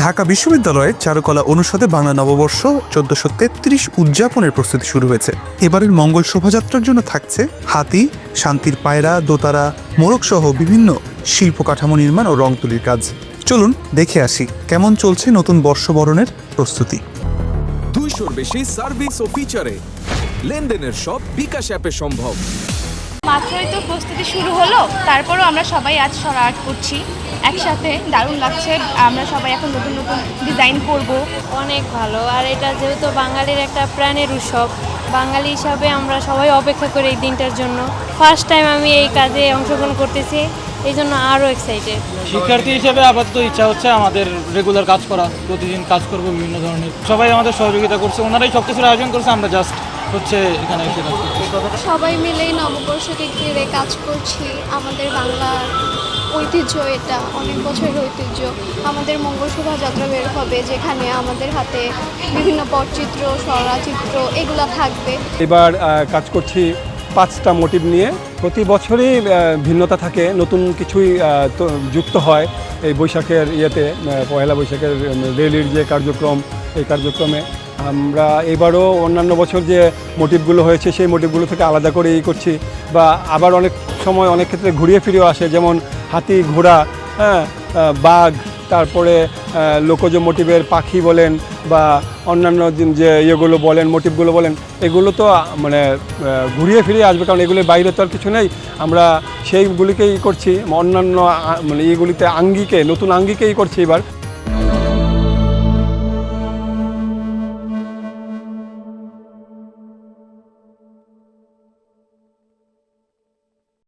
ঢাকা বিশ্ববিদ্যালয়ের চারুকলা অনুষদে বাংলা নববর্ষ ১৪৩৩ উদযাপনের প্রস্তুতি শুরু হয়েছে। এবারের মঙ্গল শোভাযাত্রার জন্য থাকছে হাতি, শান্তির পায়রা, দোতারা, মোড়ক সহ বিভিন্ন শিল্প কাঠামো নির্মাণ ও রং তুলির কাজ। চলুন দেখে আসি কেমন চলছে নতুন বর্ষবরণের প্রস্তুতি। 200-র বেশি সার্ভিস ও ফিচারে লেনদেনের সব বিকাশ অ্যাপে সম্ভব। মাত্রই তো প্রস্তুতি শুরু হলো, তারপরও আমরা সবাই আজ আর্ট করছি একসাথে। দারুণ লাগছে। আমরা সবাই এখন নতুন নতুন ডিজাইন করব। অনেক ভালো। আর এটা যেহেতু বাঙালির একটা প্রাণের উৎসব, বাঙালি হিসাবে আমরা সবাই অপেক্ষা করি এই দিনটার জন্য। ফার্স্ট টাইম আমি এই কাজে অংশগ্রহণ করতেছি, এই জন্য আরও এক্সাইটেড। শিক্ষার্থী হিসেবে আপাতত ইচ্ছা হচ্ছে আমাদের রেগুলার কাজ করা, প্রতিদিন কাজ করব বিভিন্ন ধরনের। সবাই আমাদের সহযোগিতা করছে, ওনারাই সব কিছুর আয়োজন করছে, আমরা জাস্ট হচ্ছে এখানে এসে কাজ করছি। সবাই মিলেই নববর্ষকে ঘিরে কাজ করছি। আমাদের বাংলার ঐতিহ্য, এটা অনেক বছরের ঐতিহ্য। আমাদের মঙ্গল শোভাযাত্রা বের হবে, যেখানে আমাদের হাতে বিভিন্ন পটচিত্র, স্বরাচিত্র এগুলো থাকবে। এবার কাজ করছি 5টা মোটিভ নিয়ে। প্রতি বছরই ভিন্নতা থাকে, নতুন কিছুই যুক্ত হয় এই বৈশাখের ইয়েতে। পয়লা বৈশাখের রেলির যে কার্যক্রম, এই কার্যক্রমে আমরা এবারও অন্যান্য বছর যে মোটিভগুলো হয়েছে সেই মোটিভগুলো থেকে আলাদা করে করছি। বা আবার অনেক সময় অনেক ক্ষেত্রে ঘুরিয়ে ফিরেও আসে, যেমন হাতি, ঘোড়া, বাঘ, তারপরে লোকজ মোটিভের পাখি বলেন বা অন্যান্য যে ইয়েগুলো বলেন, মোটিভগুলো বলেন, এগুলো তো মানে ঘুরিয়ে ফিরিয়ে আসবে, কারণ এগুলির বাইরে তো আর কিছু নেই। আমরা সেইগুলিকেই করছি, অন্যান্য মানে এগুলিতে আঙ্গিকে, নতুন আঙ্গিকেই করছি এবার।